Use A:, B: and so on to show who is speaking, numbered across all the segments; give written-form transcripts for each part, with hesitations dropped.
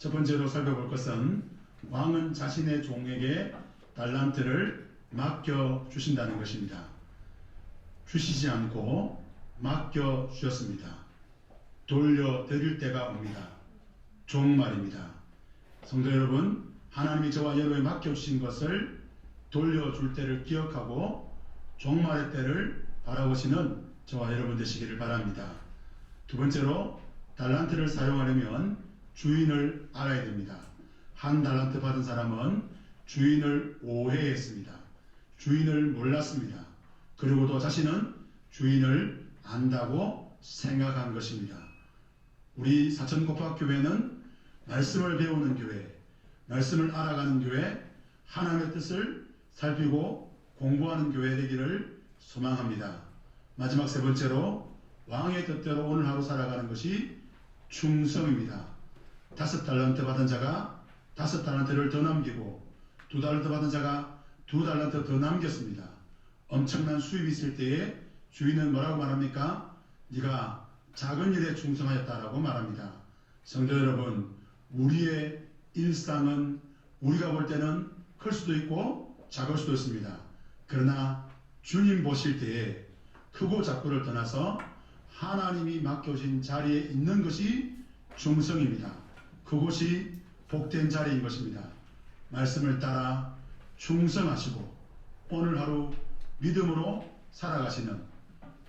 A: 첫 번째로 살펴볼 것은 왕은 자신의 종에게 달란트를 맡겨 주신다는 것입니다. 주시지 않고 맡겨 주셨습니다. 돌려드릴 때가 옵니다. 종말입니다. 성도 여러분, 하나님이 저와 여러분에게 맡겨주신 것을 돌려줄 때를 기억하고 종말의 때를 바라보시는 저와 여러분 되시기를 바랍니다. 두 번째로 달란트를 사용하려면 주인을 알아야 됩니다. 한 달란트 받은 사람은 주인을 오해했습니다. 주인을 몰랐습니다. 그리고 또 자신은 주인을 안다고 생각한 것입니다. 우리 사천국밥교회는 말씀을 배우는 교회, 말씀을 알아가는 교회, 하나님의 뜻을 살피고 공부하는 교회 되기를 소망합니다. 마지막 세 번째로 왕의 뜻대로 오늘 하루 살아가는 것이 충성입니다. 5달란트 받은 자가 5달란트를 더 남기고 2달란트 받은 자가 2달란트 더 남겼습니다. 엄청난 수입이 있을 때에 주인은 뭐라고 말합니까? 네가 작은 일에 충성하였다라고 말합니다. 성도 여러분, 우리의 일상은 우리가 볼 때는 클 수도 있고 작을 수도 있습니다. 그러나 주님 보실 때에 크고 작고를 떠나서 하나님이 맡겨진 자리에 있는 것이 충성입니다. 그것이 복된 자리인 것입니다. 말씀을 따라 충성하시고 오늘 하루 믿음으로 살아가시는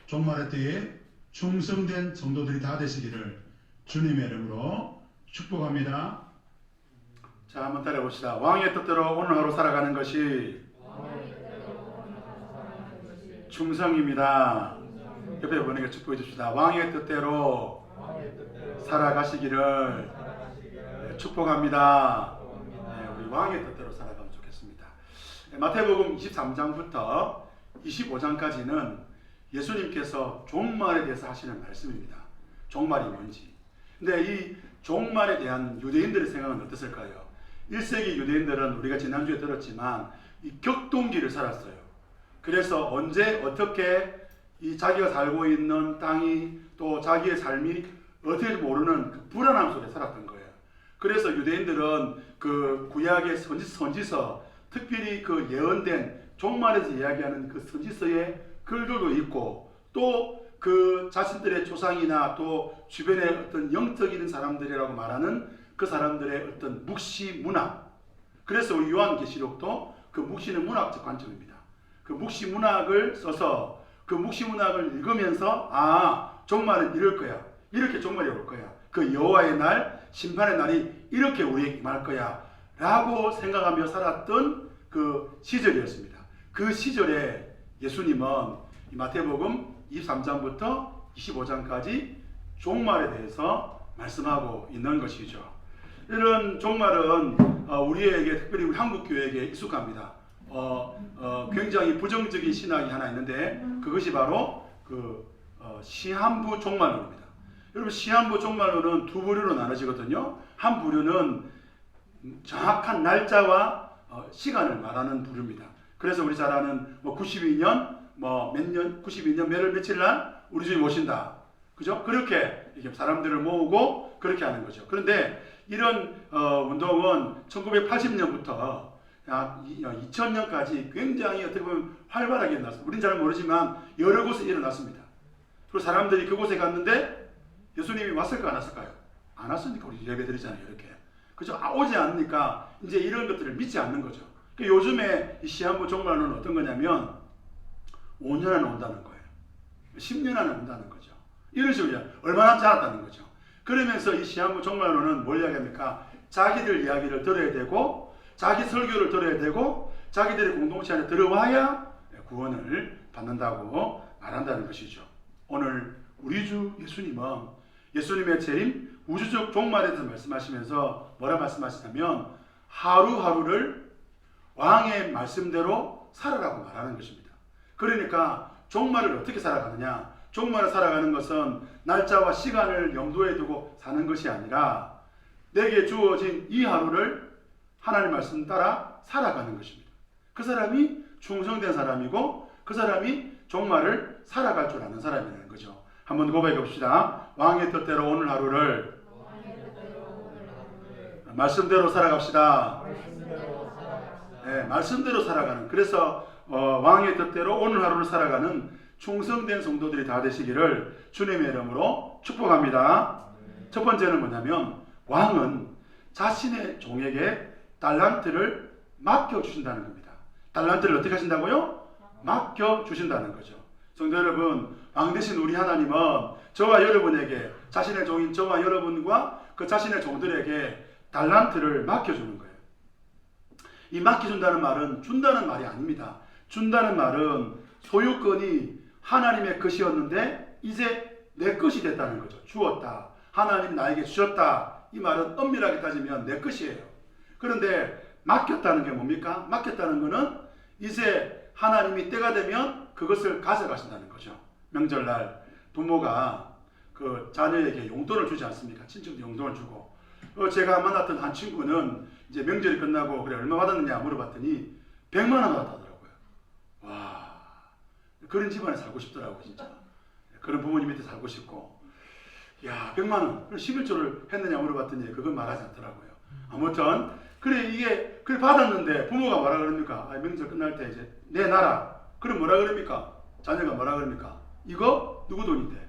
A: 종말의 때에 충성된 성도들이 다 되시기를 주님의 이름으로 축복합니다.
B: 자, 한번 따라해봅시다. 왕의 뜻대로 오늘 하루 살아가는 것이 충성입니다. 옆에 분에게 축복해 줍시다. 왕의 뜻대로 살아가시기를 축복합니다. 네, 우리 왕의 뜻대로 살아가면 좋겠습니다. 마태복음 23장부터 25장까지는 예수님께서 종말에 대해서 하시는 말씀입니다. 종말이 뭔지. 근데 이 종말에 대한 유대인들의 생각은 어땠을까요? 1세기 유대인들은 우리가 지난주에 들었지만 이 격동기를 살았어요. 그래서 언제 어떻게 이 자기가 살고 있는 땅이 또 자기의 삶이 어떻게 모르는 그 불안함 속에 살았던 거예요. 그래서 유대인들은 그 구약의 선지서, 특별히 그 예언된 종말에서 이야기하는 그 선지서의 글들도 있고 또 그 자신들의 조상이나 또 주변의 어떤 영적인 사람들이라고 말하는 그 사람들의 어떤 묵시 문학. 그래서 우리 요한계시록도 그 묵시는 문학적 관점입니다. 그 묵시 문학을 써서 그 묵시 문학을 읽으면서 종말은 이럴 거야. 이렇게 종말이 올 거야. 그 여호와의 날, 심판의 날이 이렇게 우리에게 임할 거야. 라고 생각하며 살았던 그 시절이었습니다. 그 시절에 예수님은 마태복음 23장부터 25장까지 종말에 대해서 말씀하고 있는 것이죠. 이런 종말은 우리에게, 특별히 우리 한국교회에게 익숙합니다. 굉장히 부정적인 신학이 하나 있는데 그것이 바로 그 시한부 종말론입니다. 여러분, 시한부 종말론은 두 부류로 나눠지거든요. 한 부류는 정확한 날짜와 시간을 말하는 부류입니다. 그래서 우리 잘 아는 92년 몇 년, 92년 몇월 며칠 날 우리 주님 오신다. 그죠? 그렇게 이렇게 사람들을 모으고 그렇게 하는 거죠. 그런데 이런 운동은 1980년부터 2000년까지 굉장히 어떻게 보면 활발하게 일어났습니다. 우리는 잘 모르지만 여러 곳에 일어났습니다. 그리고 사람들이 그곳에 갔는데 예수님이 왔을까 안 왔을까요? 안 왔으니까 우리 예배 드리잖아요. 이렇게. 그죠? 오지 않으니까 이제 이런 것들을 믿지 않는 거죠. 그러니까 요즘에 이 시한부 종말론은 어떤 거냐면 5년 안에 온다는 거예요. 10년 안에 온다는 거죠. 이런 식으로 얼마 남지 않았다는 거죠. 그러면서 이 시한부 종말론은 뭘 이야기합니까? 자기들 이야기를 들어야 되고 자기 설교를 들어야 되고 자기들의 공동체 안에 들어와야 구원을 받는다고 말한다는 것이죠. 오늘 우리 주 예수님은 예수님의 재림, 우주적 종말에 대해서 말씀하시면서 뭐라 말씀하시냐면 하루하루를 왕의 말씀대로 살아라고 말하는 것입니다. 그러니까 종말을 어떻게 살아가느냐? 종말을 살아가는 것은 날짜와 시간을 염두에 두고 사는 것이 아니라 내게 주어진 이 하루를 하나님 말씀 따라 살아가는 것입니다. 그 사람이 충성된 사람이고 그 사람이 종말을 살아갈 줄 아는 사람이라는 거죠. 한번 고백해 봅시다. 왕의 뜻대로 오늘 하루를 말씀대로 살아갑시다. 네, 말씀대로 살아가는. 그래서 왕의 뜻대로 오늘 하루를 살아가는 충성된 성도들이 다 되시기를 주님의 이름으로 축복합니다. 첫 번째는 뭐냐면 왕은 자신의 종에게 달란트를 맡겨주신다는 겁니다. 달란트를 어떻게 하신다고요? 맡겨주신다는 거죠. 성도 여러분, 왕 되신 우리 하나님은 저와 여러분에게, 자신의 종인 저와 여러분과 그 자신의 종들에게 달란트를 맡겨주는 거예요. 이 맡겨준다는 말은 준다는 말이 아닙니다. 준다는 말은 소유권이 하나님의 것이었는데 이제 내 것이 됐다는 거죠. 주었다. 하나님 나에게 주셨다. 이 말은 엄밀하게 따지면 내 것이에요. 그런데 맡겼다는 게 뭡니까? 맡겼다는 거는 이제 하나님이 때가 되면 그것을 가져가신다는 거죠. 명절날 부모가 그 자녀에게 용돈을 주지 않습니까? 친척도 용돈을 주고. 제가 만났던 한 친구는 이제 명절이 끝나고 그래 얼마 받았느냐 물어봤더니 100만 원 받았다더라고요. 와, 그런 집안에 살고 싶더라고 진짜. 그런 부모님 밑에 살고 싶고. 야, 100만 원. 11조를 했느냐 물어봤더니 그건 말하지 않더라고요. 아무튼 그래 이게 그래 받았는데 부모가 뭐라 그럽니까? 명절 끝날 때 이제 내놔라. 그럼 뭐라 그럽니까? 자녀가 뭐라 그럽니까? 이거 누구 돈인데?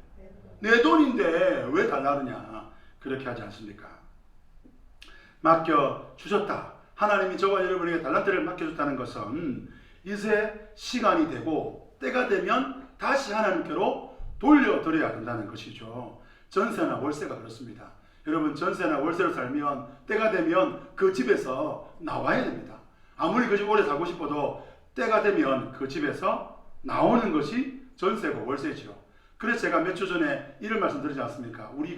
B: 내 돈인데 왜 달라 그러냐? 그렇게 하지 않습니까? 맡겨주셨다. 하나님이 저와 여러분에게 달란트를 맡겨줬다는 것은 이제 시간이 되고 때가 되면 다시 하나님께로 돌려드려야 된다는 것이죠. 전세나 월세가 그렇습니다. 여러분 전세나 월세로 살면 때가 되면 그 집에서 나와야 됩니다. 아무리 그 집 오래 살고 싶어도 때가 되면 그 집에서 나오는 것이 전세고 월세죠. 그래서 제가 몇 주 전에 이런 말씀 드리지 않습니까? 우리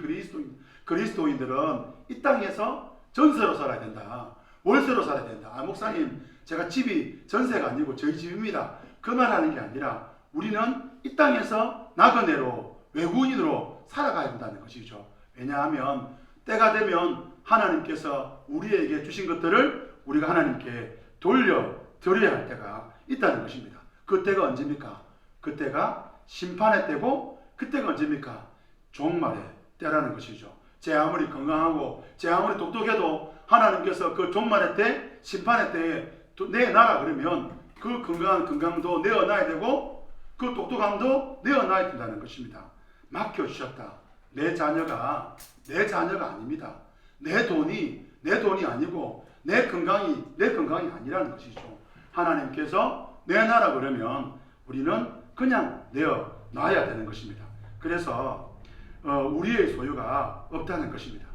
B: 그리스도인들은 이 땅에서 전세로 살아야 된다. 월세로 살아야 된다. 목사님 제가 집이 전세가 아니고 저희 집입니다. 그 말 하는 게 아니라 우리는 이 땅에서 나그네로 외국인으로 살아가야 된다는 것이죠. 왜냐하면 때가 되면 하나님께서 우리에게 주신 것들을 우리가 하나님께 돌려드려야 할 때가 있다는 것입니다. 그때가 언제입니까? 그때가 심판의 때고 그때가 언제입니까? 종말의 때라는 것이죠. 제 아무리 건강하고 제 아무리 똑똑해도 하나님께서 그 종말의 때, 심판의 때에 내놔라 그러면 그 건강한 건강도 내어놔야 되고 그 똑똑함도 내어놔야 된다는 것입니다. 맡겨주셨다. 내 자녀가 아닙니다. 내 돈이 아니고 내 건강이 아니라는 것이죠. 하나님께서 내놔라 그러면 우리는 그냥 내어놔야 되는 것입니다. 그래서 우리의 소유가 없다는 것입니다.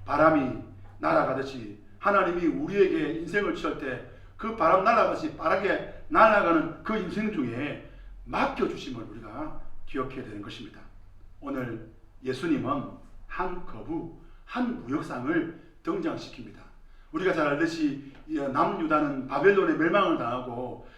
B: 바람이 날아가듯이 하나님이 우리에게 인생을 주실 때 그 바람 날아가듯이 빠르게 날아가는 그 인생 중에 맡겨주심을 우리가 기억해야 되는 것입니다. 오늘 예수님은 한 거부, 한 무역상을 등장시킵니다. 우리가 잘 알듯이 남유다는 바벨론의 멸망을 당하고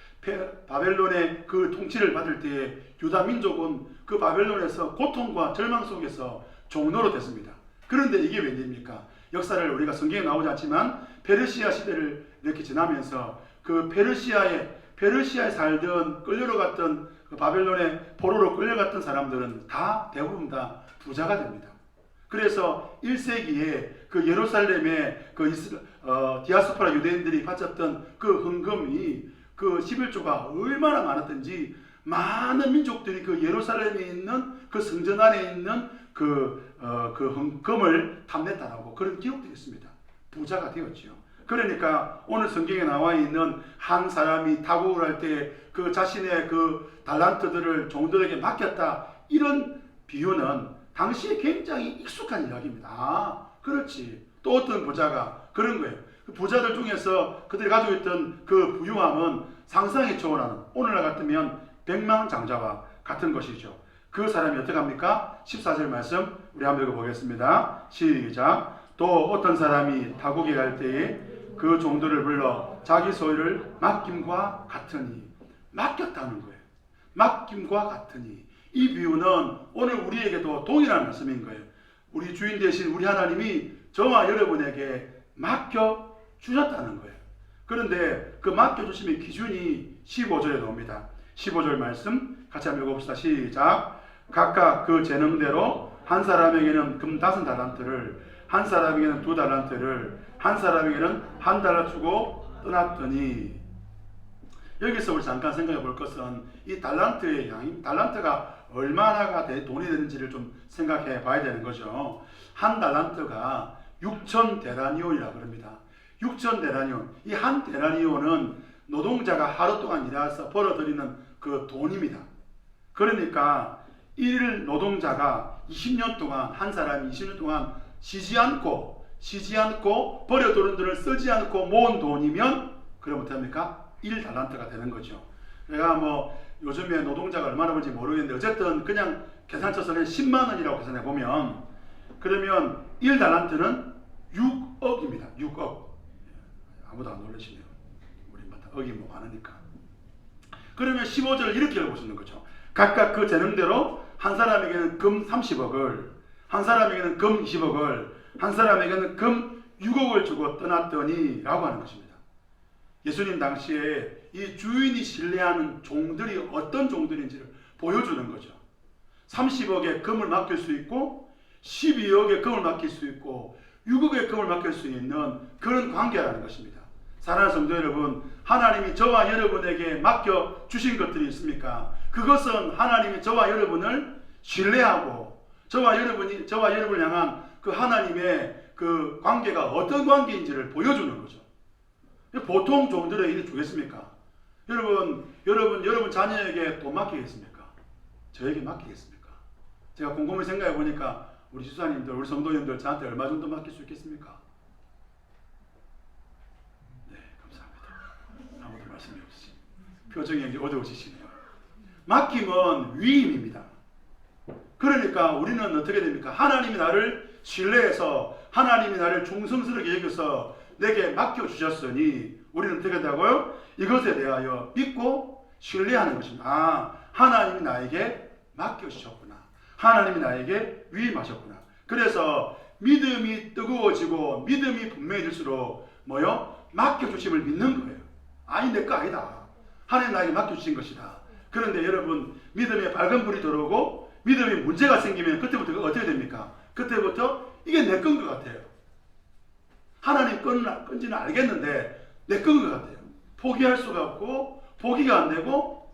B: 바벨론의 그 통치를 받을 때에 유다 민족은 그 바벨론에서 고통과 절망 속에서 종노로 됐습니다. 그런데 이게 웬일입니까? 역사를 우리가 성경에 나오지 않지만 페르시아 시대를 이렇게 지나면서 그 페르시아에 살던 끌려갔던 그 바벨론의 포로로 끌려갔던 사람들은 대부분 다 부자가 됩니다. 그래서 1세기에 그 예루살렘의 그 디아스포라 유대인들이 바쳤던 그 헌금이 그 11조가 얼마나 많았던지 많은 민족들이 그 예루살렘에 있는 그 성전 안에 있는 그 헌금을 탐냈다라고 그런 기록들이 있습니다. 부자가 되었지요. 그러니까 오늘 성경에 나와 있는 한 사람이 타국을 할 때 그 자신의 그 달란트들을 종들에게 맡겼다. 이런 비유는 당시에 굉장히 익숙한 이야기입니다. 그렇지. 또 어떤 부자가 그런 거예요. 그 부자들 중에서 그들이 가지고 있던 그 부유함은 상상이 초월하는, 오늘날 같으면 백만장자와 같은 것이죠. 그 사람이 어떻게 합니까? 14절 말씀 우리 한번 읽어보겠습니다. 시작. 또 어떤 사람이 타국에 갈 때에 그 종들을 불러 자기 소유를 맡김과 같으니, 맡겼다는 거예요. 맡김과 같으니. 이 비유는 오늘 우리에게도 동일한 말씀인 거예요. 우리 주인 되신 우리 하나님이 저와 여러분에게 맡겨주셨다는 거예요. 그런데 그 맡겨주심의 기준이 15절에 나옵니다. 15절 말씀 같이 한번 읽어봅시다. 시작. 각각 그 재능대로 한 사람에게는 금 5달란트를 한 사람에게는 2달란트를, 한 사람에게는 1달러 주고 떠났더니. 여기서 우리 잠깐 생각해 볼 것은 이 달란트의 양이, 달란트가 얼마나가 돈이 되는지를 좀 생각해 봐야 되는 거죠. 한 달란트가 6,000데나리온이라고 그럽니다. 6,000데나리온. 이 한 데나리온은 노동자가 하루 동안 일해서 벌어들이는 그 돈입니다. 그러니까 1일 노동자가 20년 동안, 한 사람이 20년 동안 쉬지 않고 버려두는 돈을 쓰지 않고 모은 돈이면 그러면 어떻습니까? 1달란트가 되는 거죠. 내가 뭐 요즘에 노동자가 얼마나 벌지 모르겠는데 어쨌든 그냥 계산 쳐서 그냥 10만 원이라고 계산해 보면 그러면 1달란트는 6억입니다. 6억. 아무도 안 놀라시네요. 우리 억이 뭐 많으니까. 그러면 15절을 이렇게 읽어보시는 거죠. 각각 그 재능대로 한 사람에게는 금 30억을, 한 사람에게는 금 20억을, 한 사람에게는 금 6억을 주고 떠났더니 라고 하는 것입니다. 예수님 당시에 이 주인이 신뢰하는 종들이 어떤 종들인지를 보여주는 거죠. 30억의 금을 맡길 수 있고 12억의 금을 맡길 수 있고 6억의 금을 맡길 수 있는 그런 관계라는 것입니다. 사랑하는 성도 여러분, 하나님이 저와 여러분에게 맡겨주신 것들이 있습니까? 그것은 하나님이 저와 여러분을 신뢰하고 저와 여러분을 향한 그 하나님의 그 관계가 어떤 관계인지를 보여주는 거죠. 보통 종들에게 일 주겠습니까? 여러분 자녀에게 돈 맡기겠습니까? 저에게 맡기겠습니까? 제가 곰곰이 생각해 보니까 우리 집사님들, 우리 성도님들 저한테 얼마 정도 맡길 수 있겠습니까? 네, 감사합니다. 아무도 말씀이 없으시. 표정이 이제 어두워지시네요. 맡김은 위임입니다. 그러니까 우리는 어떻게 됩니까? 하나님이 나를 신뢰해서 하나님이 나를 충성스럽게 여겨서 내게 맡겨주셨으니 우리는 어떻게 된다고요? 이것에 대하여 믿고 신뢰하는 것입니다. 아, 하나님이 나에게 맡겨주셨구나. 하나님이 나에게 위임하셨구나. 그래서 믿음이 뜨거워지고 믿음이 분명해질수록 맡겨주심을 믿는 거예요. 아니 내 거 아니다. 하나님 나에게 맡겨주신 것이다. 그런데 여러분 믿음에 밝은 불이 들어오고 믿음에 문제가 생기면 그때부터 어떻게 됩니까? 그때부터 이게 내 건 것 같아요. 하나님 건지는 알겠는데 내 건 것 같아요. 포기할 수가 없고 포기가 안 되고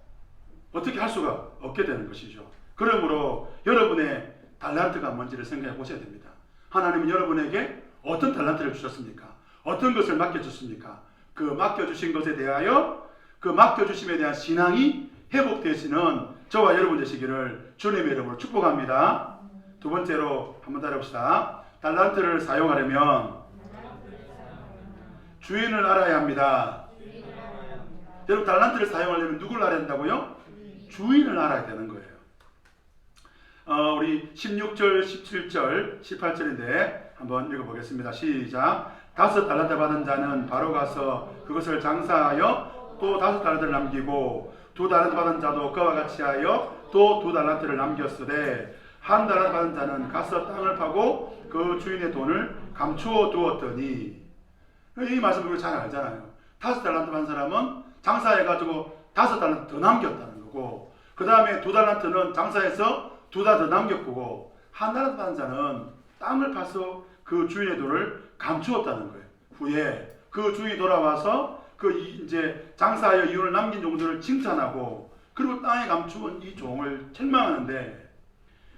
B: 어떻게 할 수가 없게 되는 것이죠. 그러므로 여러분의 달란트가 뭔지를 생각해 보셔야 됩니다. 하나님은 여러분에게 어떤 달란트를 주셨습니까? 어떤 것을 맡겨주셨습니까? 그 맡겨주신 것에 대하여 그 맡겨주심에 대한 신앙이 회복되시는 저와 여러분 되시기를 주님의 이름으로 축복합니다. 두 번째로 한번 따라합시다. 달란트를 사용하려면 주인을 알아야 합니다. 여러분 달란트를 사용하려면 누구를 알아야 한다고요? 주인을 알아야 되는 거예요. 우리 16절, 17절, 18절인데 한번 읽어보겠습니다. 시작. 5달란트 받은 자는 바로 가서 그것을 장사하여 또 5달란트를 남기고 2달란트 받은 자도 그와 같이 하여 또 2달란트를 남겼으되 1달란트 받은 자는 가서 땅을 파고 그 주인의 돈을 감추어 두었더니. 이 말씀을 우리가 잘 알잖아요. 5달란트 받은 사람은 장사해가지고 5달란트 더 남겼다는 거고 그 다음에 2달란트는 장사해서 2달 더 남겼고 1달란트 받은 자는 땅을 파서 그 주인의 돈을 감추었다는 거예요. 후에 그 주인이 돌아와서 그 이제 장사하여 이윤을 남긴 종들을 칭찬하고 그리고 땅에 감추은 이 종을 책망하는데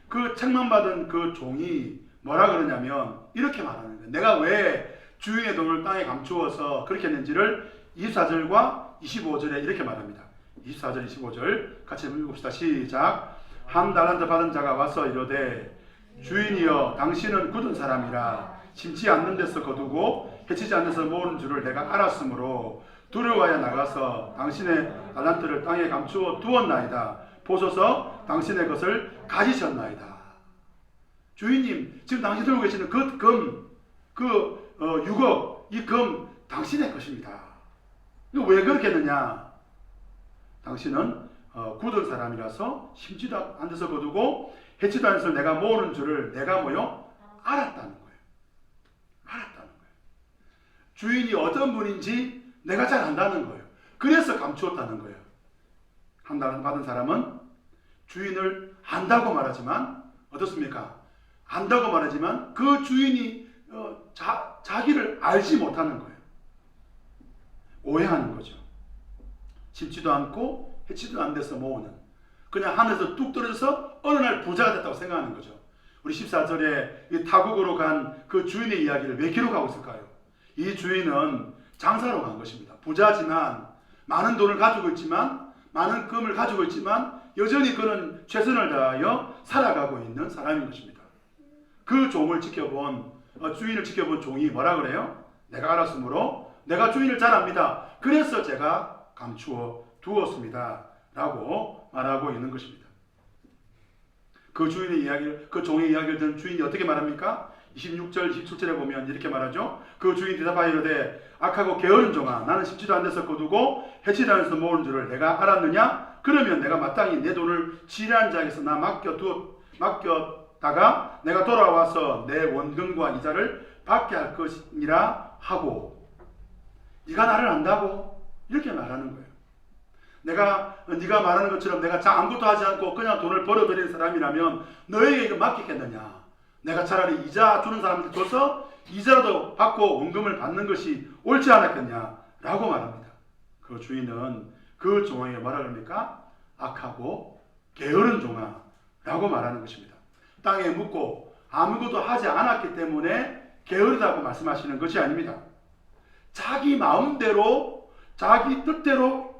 B: 그 책망받은 그 종이 뭐라 그러냐면 이렇게 말하는 거예요. 내가 왜 주인의 돈을 땅에 감추어서 그렇게 했는지를 24절과 25절에 이렇게 말합니다. 24절, 25절 같이 읽읍시다. 시작. 1달란트 받은 자가 와서 이르되 주인이여 당신은 굳은 사람이라 심지 않는 데서 거두고 해치지 않는 데서 모으는 줄을 내가 알았으므로 두려워하여 나가서 당신의 달란트를 땅에 감추어 두었나이다. 보소서 당신의 것을 가지셨나이다. 주인님 지금 당신 들고 계시는 그 금, 6억 이 금 당신의 것입니다. 이거 왜 그렇게 했느냐? 당신은 굳은 사람이라서 심지도 않는 데서 거두고 해치도 않는 데서 내가 모으는 줄을 내가 알았다는 거예요. 알았다는 거예요. 주인이 어떤 분인지 내가 잘 안다는 거예요. 그래서 감추었다는 거예요. 1달란트 받은 사람은 주인을 안다고 말하지만 어떻습니까? 안다고 말하지만 그 주인이 자기를 알지 못하는 거예요. 오해하는 거죠. 심지도 않고 해치도 안 돼서 모으는, 그냥 하늘에서 뚝 떨어져서 어느 날 부자가 됐다고 생각하는 거죠. 우리 14절에 타국으로 간 그 주인의 이야기를 왜 기록하고 있을까요? 이 주인은 장사로 간 것입니다. 부자지만, 많은 돈을 가지고 있지만, 많은 금을 가지고 있지만 여전히 그는 최선을 다하여 살아가고 있는 사람인 것입니다. 그 종을 지켜본 주인을 지켜본 종이 뭐라 그래요? 내가 알았으므로 내가 주인을 잘 압니다. 그래서 제가 감추어 두었습니다. 라고 말하고 있는 것입니다. 그 주인의 이야기를, 그 종의 이야기를 듣는 주인이 어떻게 말합니까? 26절, 27절에 보면 이렇게 말하죠. 그 주인이 대답하여 이르되 악하고 게으른 종아, 나는 심지도 안 돼서 거두고 해치지 않아서 모은 줄을 내가 알았느냐? 그러면 내가 마땅히 내 돈을 지리한 자에게서 나 맡겼다가 내가 돌아와서 내 원금과 이자를 받게 할 것이니라 하고, 네가 나를 안다고? 이렇게 말하는 거예요. 네가 말하는 것처럼 내가 아무것도 하지 않고 그냥 돈을 벌어들이는 사람이라면 너에게 이거 맡기겠느냐? 내가 차라리 이자 주는 사람한테 줘서 이자라도 받고 원금을 받는 것이 옳지 않았겠냐? 라고 말합니다. 그 주인은 그 종에게 뭐라 그럽니까? 악하고 게으른 종아 라고 말하는 것입니다. 땅에 묻고 아무것도 하지 않았기 때문에 게으르다고 말씀하시는 것이 아닙니다. 자기 마음대로, 자기 뜻대로,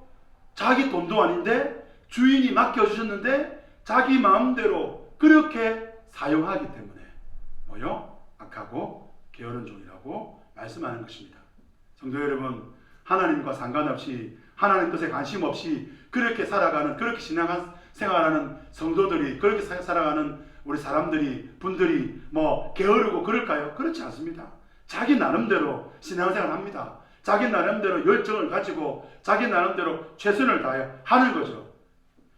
B: 자기 돈도 아닌데 주인이 맡겨주셨는데 자기 마음대로 그렇게 사용하기 때문에 뭐요? 악하고 게으른 종이라고 말씀하는 것입니다. 성도 여러분, 하나님과 상관없이, 하나님 뜻에 관심 없이 그렇게 살아가는, 그렇게 신앙생활하는 성도들이, 그렇게 살아가는 우리 사람들이, 분들이 뭐 게으르고 그럴까요? 그렇지 않습니다. 자기 나름대로 신앙생활 합니다. 자기 나름대로 열정을 가지고 자기 나름대로 최선을 다해 하는 거죠.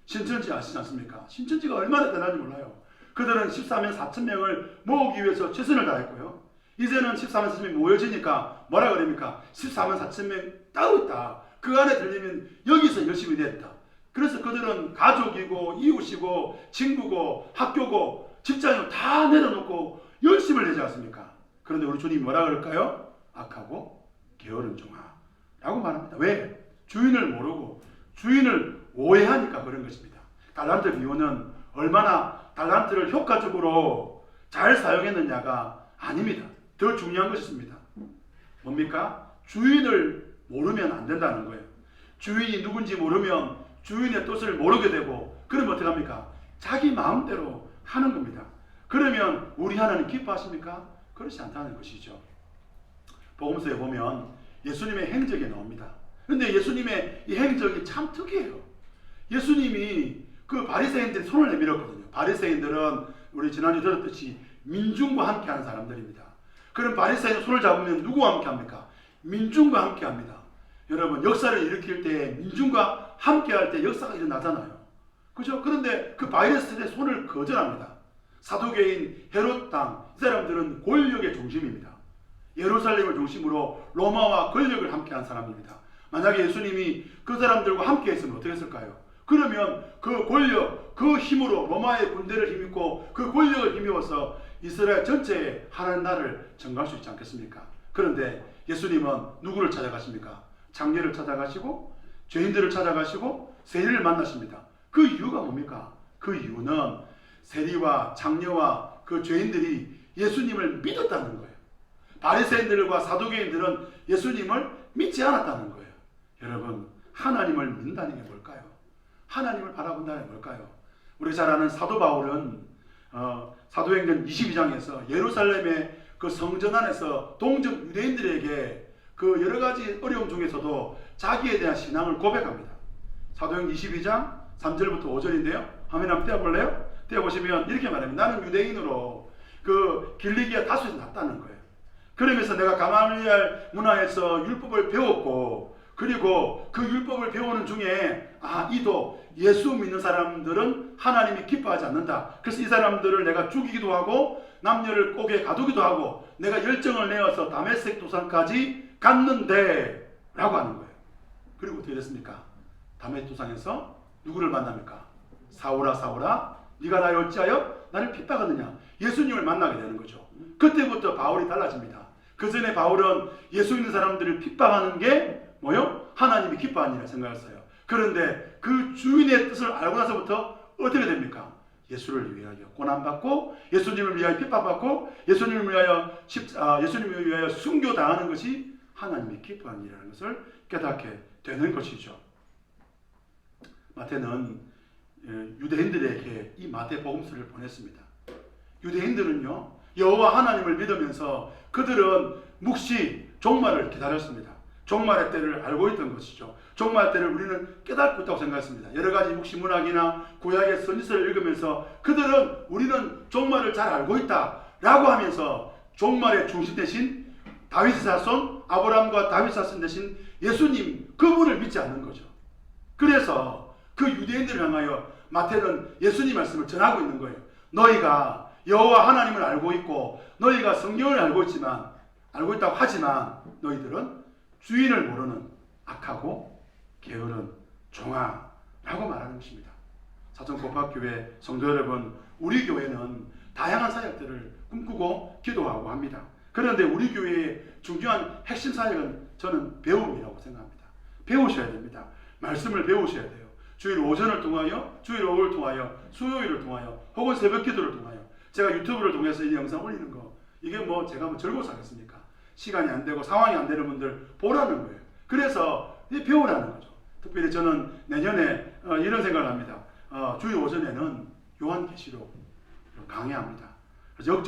B: 신천지 아시지 않습니까? 신천지가 얼마나 대단한지 몰라요. 그들은 14만 4천 명을 모으기 위해서 최선을 다했고요. 이제는 14만 4천 명이 모여지니까 뭐라 그럽니까? 14만 4천 명 따로 있다. 그 안에 들리면 여기서 열심히 됐다. 그래서 그들은 가족이고 이웃이고 친구고 학교고 직장이고 다 내려놓고 열심을 내지 않습니까? 그런데 우리 주님이 뭐라 그럴까요? 악하고 게으른 종아 라고 말합니다. 왜? 주인을 모르고 주인을 오해하니까 그런 것입니다. 달란트 비유는 얼마나 달란트를 효과적으로 잘 사용했느냐가 아닙니다. 더 중요한 것이 있습니다. 뭡니까? 주인을 모르면 안 된다는 거예요. 주인이 누군지 모르면 주인의 뜻을 모르게 되고, 그러면 어떻게 합니까? 자기 마음대로 하는 겁니다. 그러면 우리 하나님 기뻐하십니까? 그렇지 않다는 것이죠. 복음서에 보면 예수님의 행적이 나옵니다. 그런데 예수님의 이 행적이 참 특이해요. 예수님이 그 바리새인들이 손을 내밀었거든요. 바리새인들은 우리 지난주에 들었듯이 민중과 함께하는 사람들입니다. 그럼 바리새인 손을 잡으면 누구와 함께합니까? 민중과 함께합니다. 여러분, 역사를 일으킬 때 민중과 함께할 때 역사가 일어나잖아요. 그죠? 그런데 그 바리새인의 손을 거절합니다. 사두개인 헤롯 땅, 이 사람들은 권력의 중심입니다. 예루살렘을 중심으로 로마와 권력을 함께한 사람입니다. 만약에 예수님이 그 사람들과 함께 했으면 어떻게 했을까요? 그러면 그 권력, 그 힘으로 로마의 군대를 힘입고 그 권력을 힘입어서 이스라엘 전체에 하나님 나라를 정갈 수 있지 않겠습니까? 그런데 예수님은 누구를 찾아가십니까? 장례를 찾아가시고 죄인들을 찾아가시고 세리를 만나십니다. 그 이유가 뭡니까? 그 이유는 세리와 장녀와 그 죄인들이 예수님을 믿었다는 거예요. 바리새인들과 사두개인들은 예수님을 믿지 않았다는 거예요. 여러분, 하나님을 믿는다는 게 뭘까요? 하나님을 바라본다는 게 뭘까요? 우리 잘 아는 사도 바울은 사도행전 22장에서 예루살렘의 그 성전 안에서 동정 유대인들에게 그 여러 가지 어려움 중에서도 자기에 대한 신앙을 고백합니다. 사도행전 22장 3절부터 5절인데요. 화면 한번 떼어볼래요? 떼어보시면 이렇게 말합니다. 나는 유대인으로 그 길리기아 다수에서 났다는 거예요. 그러면서 내가 가말리알 문화에서 율법을 배웠고, 그리고 그 율법을 배우는 중에 이도 예수 믿는 사람들은 하나님이 기뻐하지 않는다. 그래서 이 사람들을 내가 죽이기도 하고 남녀를 옥에 가두기도 하고 내가 열정을 내어서 다메섹 도상까지 갔는데 라고 하는 거예요. 그리고 어떻게 됐습니까? 다메섹 도상에서 누구를 만납니까? 사울아 사울아 네가 나를 어찌하여 나를 핍박하느냐. 예수님을 만나게 되는 거죠. 그때부터 바울이 달라집니다. 그 전에 바울은 예수 있는 사람들을 핍박하는 게 뭐요? 하나님이 기뻐하는 일이라 생각했어요. 그런데 그 주인의 뜻을 알고 나서부터 어떻게 됩니까? 예수를 위하여 고난받고 예수님을 위하여 핍박받고 예수님을 위하여 순교당하는 것이 하나님이 기뻐하는 일이라는 것을 깨닫게 되는 것이죠. 마태는 유대인들에게 이 마태복음서를 보냈습니다. 유대인들은요, 여호와 하나님을 믿으면서 그들은 묵시 종말을 기다렸습니다. 종말의 때를 알고 있던 것이죠. 종말의 때를 우리는 깨닫고 있다고 생각했습니다. 여러 가지 묵시 문학이나 구약의 선지서를 읽으면서 그들은 우리는 종말을 잘 알고 있다라고 하면서 종말의 중심 대신 다윗의 자손 아브라함과 다윗 자손 대신 예수님 그분을 믿지 않는 거죠. 그래서 그 유대인들을 향하여 마태는 예수님 말씀을 전하고 있는 거예요. 너희가 여호와 하나님을 알고 있고 너희가 성경을 알고 있다고 하지만 너희들은 주인을 모르는 악하고 게으른 종아라고 말하는 것입니다. 사천고팍교회 성도 여러분, 우리 교회는 다양한 사역들을 꿈꾸고 기도하고 합니다. 그런데 우리 교회의 중요한 핵심 사역은 저는 배움이라고 생각합니다. 배우셔야 됩니다. 말씀을 배우셔야 돼요. 주일 오전을 통하여, 주일 오후를 통하여, 수요일을 통하여, 혹은 새벽 기도를 통하여. 제가 유튜브를 통해서 이 영상 올리는 거, 이게 뭐 제가 뭐 즐거워서 하겠습니까? 시간이 안 되고 상황이 안 되는 분들 보라는 거예요. 그래서 배우라는 거죠. 특별히 저는 내년에 이런 생각을 합니다. 주일 오전에는 요한계시록 강의합니다. 그래서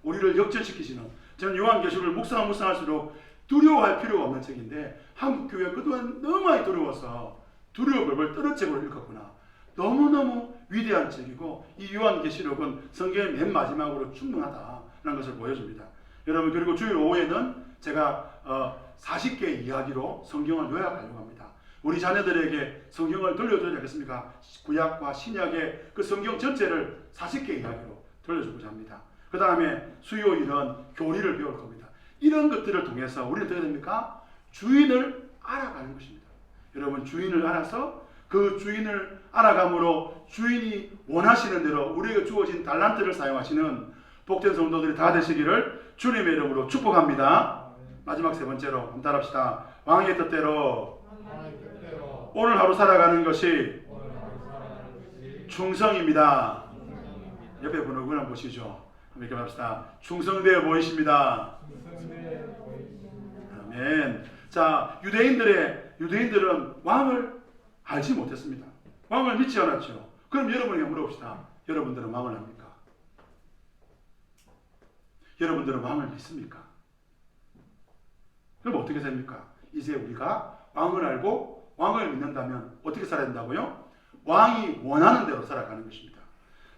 B: 우리를 역전시키시는, 저는 요한계시록을 묵상할수록 두려워할 필요가 없는 책인데 한국 교회가 그동안 너무 많이 두려워서 두려워 벌벌 떨은 책으로 읽었구나. 너무너무 위대한 책이고 이 요한계시록은 성경의 맨 마지막으로 충분하다는 것을 보여줍니다. 여러분, 그리고 주일 오후에는 제가 40개의 이야기로 성경을 요약하려고 합니다. 우리 자녀들에게 성경을 들려줘야 되겠습니까? 구약과 신약의 그 성경 전체를 40개의 이야기로 들려주고자 합니다. 그 다음에 수요일은 교리를 배울 겁니다. 이런 것들을 통해서 우리는 어떻게 됩니까? 주인을 알아가는 것입니다. 여러분, 주인을 알아서 그 주인을 알아감으로 주인이 원하시는 대로 우리에게 주어진 달란트를 사용하시는 복된 성도들이 다 되시기를 주님의 이름으로 축복합니다. 마지막 세 번째로 한번 따라합시다. 왕의 뜻대로 오늘 하루 살아가는 것이 충성입니다. 옆에 분을 한번 보시죠. 이렇게 합시다. 충성되어 보이십니다. 아멘. 자, 유대인들은 왕을 알지 못했습니다. 왕을 믿지 않았죠. 그럼 여러분에게 물어봅시다. 여러분들은 왕을 압니까? 여러분들은 왕을 믿습니까? 그럼 어떻게 됩니까? 이제 우리가 왕을 알고 왕을 믿는다면 어떻게 살아야 된다고요? 왕이 원하는 대로 살아가는 것입니다.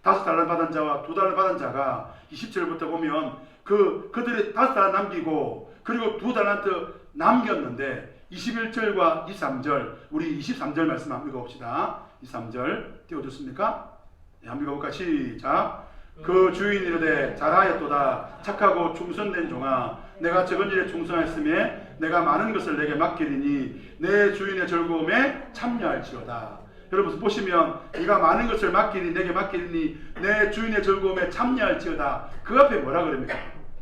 B: 5달러 받은 자와 2달러 받은 자가 20절부터 보면 그들이 5달러 남기고 그리고 2달란트 남겼는데 21절과 23절, 우리 23절 말씀 한번 읽어봅시다. 23절 띄워줬습니까? 네, 한번 읽어볼까? 시작. 그 주인이 이르되 잘하였도다. 착하고 충성된 종아, 내가 적은 일에 충성하였음에 내가 많은 것을 내게 맡기리니 내 주인의 즐거움에 참여할지어다. 여러분 보시면 네가 많은 것을 내게 맡기리니 내 주인의 즐거움에 참여할지어다. 그 앞에 뭐라 그럽니까?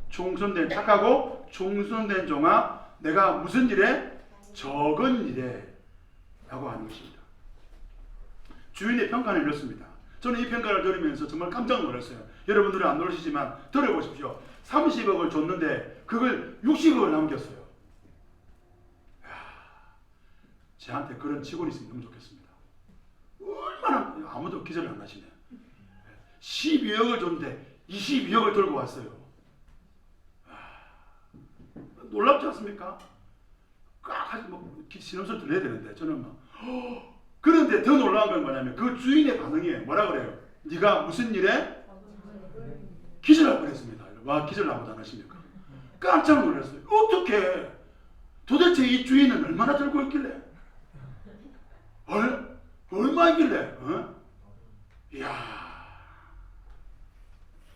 B: 충성된, 착하고 충성된 종아, 내가 무슨 일에? 적은 일에 라고 하는 것입니다. 주인의 평가는 이렇습니다. 저는 이 평가를 들으면서 정말 깜짝 놀랐어요. 여러분들은 안 놀라시지만 들어보십시오. 30억을 줬는데 그걸 60억을 남겼어요. 저한테 그런 직원이 있으면 너무 좋겠습니다. 얼마나, 아무도 기절을 안 하시네. 12억을 줬는데 22억을 들고 왔어요. 놀랍지 않습니까? 신음소리 들려야 되는데 저는 그런데 더 놀라운 건 뭐냐면 그 주인의 반응이 뭐라 그래요? 네가 무슨 일에? 기절할 뻔했습니다. 와, 기절 아무도 안 하십니까? 깜짝 놀랐어요. 어떻게? 도대체 이 주인은 얼마나 들고 있길래? 얼마이길래? 이야,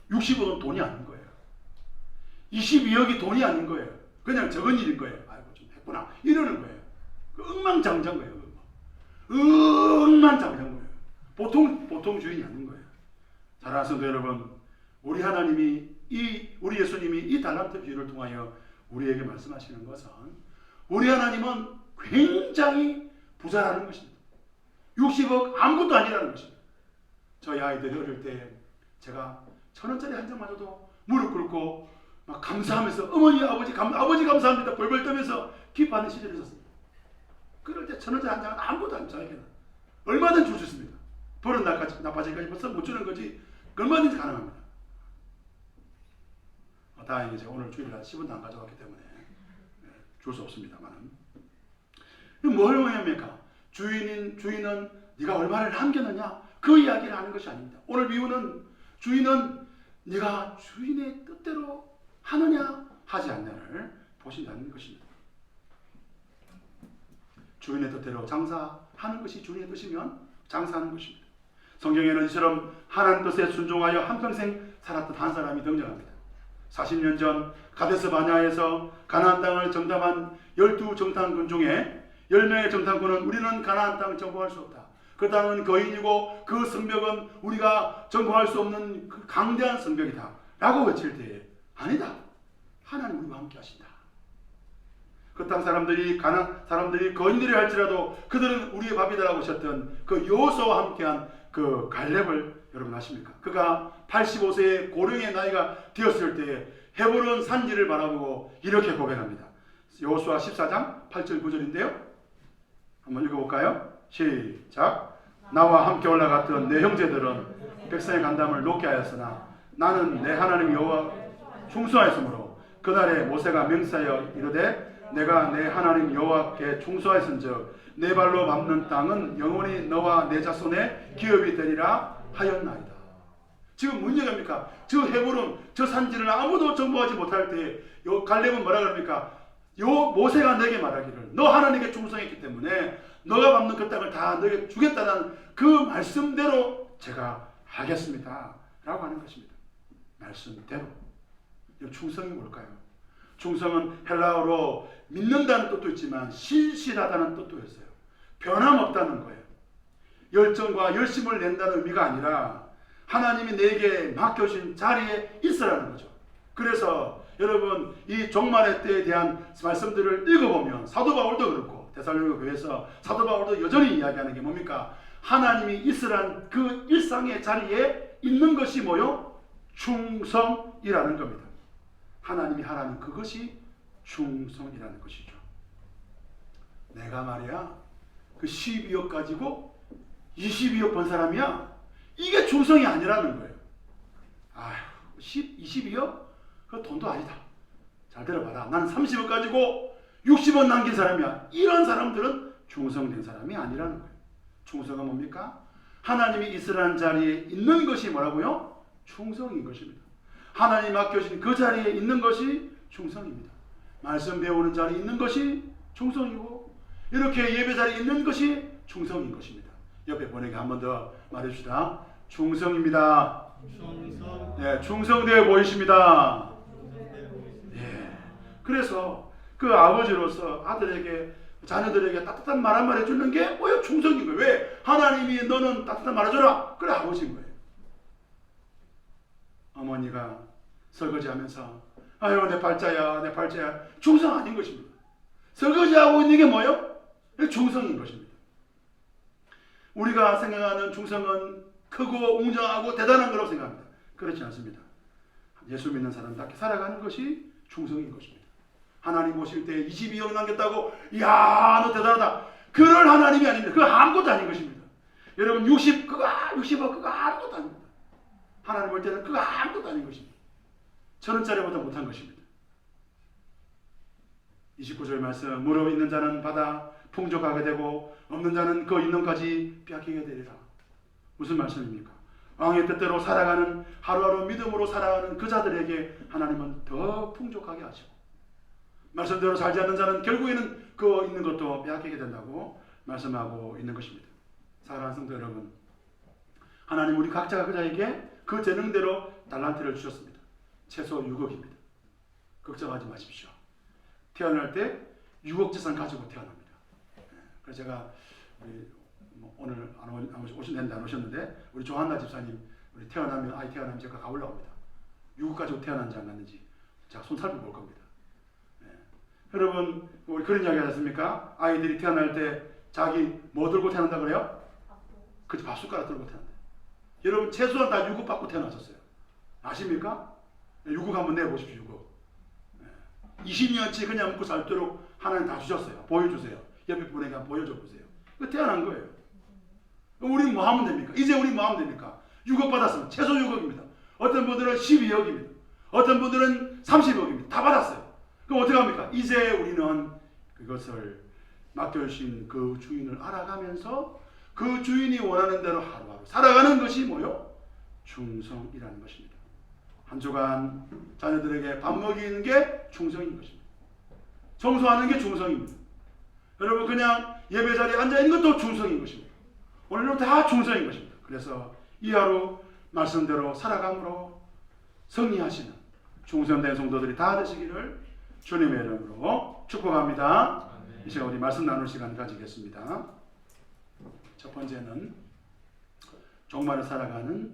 B: 60억은 돈이 아닌 거예요. 22억이 돈이 아닌 거예요. 그냥 적은 일인 거예요. 아이고, 좀 했구나. 이러는 거예요. 엉망장자인 거예요. 엉망장자인 거예요. 보통 주인이 아닌 거예요. 사랑하는 성도 여러분, 우리 하나님이 우리 예수님이 이 달란트 비유를 통하여 우리에게 말씀하시는 것은 우리 하나님은 굉장히 부자라는 것입니다. 60억 아무것도 아니라는 것입니다. 저희 아이들이 어릴 때 제가 1,000원짜리 한 장마저도 무릎 꿇고 막 감사하면서 어머니 아버지 감사합니다 벌벌 떠면서 기뻐하는 시절이 있었습니다. 그럴 때 1,000원짜리 한 장은 아무것도 아니죠. 저에게는 얼마든지 줄 수 있습니다. 버릇 나빠지기까지 벌써 못 주는 거지 얼마든지 가능합니다. 다행히 제가 오늘 주일날 10원도 안 가져갔기 때문에 줄 수 없습니다만은 뭘 의미합니까? 주인은 네가 얼마를 남겼느냐 그 이야기를 하는 것이 아닙니다. 오늘 비유는 주인은 네가 주인의 뜻대로 하느냐 하지 않느냐를 보신다는 것입니다. 주인의 뜻대로 장사하는 것이 주인의 뜻이면 장사하는 것입니다. 성경에는 이처럼 하나님 뜻에 순종하여 한평생 살았던 한 사람이 등장합니다. 40년 전 가데스 바냐에서 가나안 땅을 정탐한 12정탐꾼 중에 10명의 정탐꾼은 우리는 가나안 땅을 정복할 수 없다. 그 땅은 거인이고 그 성벽은 우리가 정복할 수 없는 그 강대한 성벽이다 라고 외칠 때에 아니다. 하나님 우리와 함께 하신다. 그 땅 사람들이 거인들이 할지라도 그들은 우리의 밥이다라고 하셨던 그 여호수아와 함께한 그 갈렙을 여러분 아십니까? 그가 85세의 고령의 나이가 되었을 때에 헤브론 산지를 바라보고 이렇게 고백합니다. 여호수아 14장 8절 9절인데요. 한번 읽어볼까요? 시작. 나와 함께 올라갔던 내 형제들은 백성의 간담을 높게 하였으나 나는 내 하나님 여호와 충성하였으므로 그날에 모세가 맹세하여 이르되 내가 내 하나님 여호와께 충성하였은즉 내 발로 밟는 땅은 영원히 너와 내 자손의 기업이 되리라 하였나이다. 지금 문제가 저 헤브론 저 산지를 아무도 정복하지 못할 때 요 갈렙은 뭐라 그럽니까? 요 모세가 내게 말하기를 너 하나님께 충성했기 때문에 너가 밟는 그 땅을 다 너에게 주겠다는 그 말씀대로 제가 하겠습니다 라고 하는 것입니다. 말씀대로. 이 충성이 뭘까요? 충성은 헬라어로 믿는다는 뜻도 있지만 신실하다는 뜻도 있어요. 변함없다는 거예요. 열정과 열심을 낸다는 의미가 아니라 하나님이 내게 맡겨주신 자리에 있으라는 거죠. 그래서 여러분 이 종말의 때에 대한 말씀들을 읽어보면 사도 바울도 그렇고 데살로니가 교회에서 사도 바울도 여전히 이야기하는 게 뭡니까? 하나님이 있으란 그 일상의 자리에 있는 것이 뭐요? 충성이라는 겁니다. 하나님이 하라는 그것이 충성이라는 것이죠. 내가 말이야 그 12억 가지고 22억 번 사람이야. 이게 충성이 아니라는 거예요. 아휴 22억? 그 돈도 아니다. 잘 들어봐라. 나는 30억 가지고 60억 남긴 사람이야. 이런 사람들은 충성된 사람이 아니라는 거예요. 충성은 뭡니까? 하나님이 있으라는 자리에 있는 것이 뭐라고요? 충성인 것입니다. 하나님 맡겨진 그 자리에 있는 것이 충성입니다. 말씀 배우는 자리에 있는 것이 충성이고 이렇게 예배 자리에 있는 것이 충성인 것입니다. 옆에 보내게 한 번 더 말해주시다. 충성입니다. 네, 충성되어 보이십니다. 예. 그래서 그 아버지로서 아들에게 자녀들에게 따뜻한 말 한마디 해주는 게 뭐야? 충성인 거예요. 왜? 하나님이 너는 따뜻한 말 해줘라. 그래 아버지인 거예요. 어머니가 설거지하면서 아유 내 팔자야 내 팔자야 충성 아닌 것입니다. 설거지하고 있는 게 뭐예요? 충성인 것입니다. 우리가 생각하는 충성은 크고 웅장하고 대단한 거라고 생각합니다. 그렇지 않습니다. 예수 믿는 사람답게 살아가는 것이 충성인 것입니다. 하나님 보실 때 22억 남겼다고 이야 너 대단하다. 그럴 하나님이 아닙니다. 그거 아무것도 아닌 것입니다. 여러분 60억 그거 아무것도 아닙니다. 하나님 볼 때는 그거 아무것도 아닌 것입니다. 1,000원짜리보다 못한 것입니다. 29절 말씀 무릎 있는 자는 받아 풍족하게 되고 없는 자는 그 있는 까지 빼앗기게 되리라. 무슨 말씀입니까? 왕의 뜻대로 살아가는 하루하루 믿음으로 살아가는 그 자들에게 하나님은 더 풍족하게 하시고 말씀대로 살지 않는 자는 결국에는 그 있는 것도 빼앗기게 된다고 말씀하고 있는 것입니다. 사랑하는 성도 여러분, 하나님 우리 각자가 그자에게 그 재능대로 달란트를 주셨습니다. 최소 6억입니다. 걱정하지 마십시오. 태어날 때 6억 재산 가지고 태어납니다. 그래서 제가 오늘 안 오신다는데 안 오셨는데 우리 조한나 집사님 우리 아이 태어나면 제가 가보려고 합니다. 유국 가지고 태어난지 안 났는지 제가 손 살펴볼 겁니다. 예. 여러분 우리 그런 이야기 하지 않습니까? 아이들이 태어날 때 자기 뭐 들고 태어난다 그래요? 그치, 밥숟가락 들고 태어난다. 여러분 최소한 다 유국 받고 태어나셨어요. 아십니까? 유국 한번 내보십시오. 유국. 20년치 그냥 먹고 살도록 하나님 다 주셨어요. 보여주세요. 옆에 분에게 한번 보여줘 보세요. 그 태어난 거예요. 우리 뭐 하면 됩니까? 이제 우리 뭐 하면 됩니까? 6억 받았으면 최소 6억입니다. 어떤 분들은 12억입니다. 어떤 분들은 30억입니다. 다 받았어요. 그럼 어떻게 합니까? 이제 우리는 그것을 맡겨주신 그 주인을 알아가면서 그 주인이 원하는 대로 하루하루 살아가는 것이 뭐요? 충성이라는 것입니다. 한 주간 자녀들에게 밥 먹이는 게 충성인 것입니다. 청소하는 게 충성입니다. 여러분 그냥 예배 자리에 앉아있는 것도 충성인 것입니다. 오늘은 다 충성인 것입니다. 그래서 이 하루 말씀대로 살아감으로 승리하시는 충성된 성도들이 다 되시기를 주님의 이름으로 축복합니다. 이 시간 우리 말씀 나눌 시간 가지겠습니다. 첫 번째는 종말을 살아가는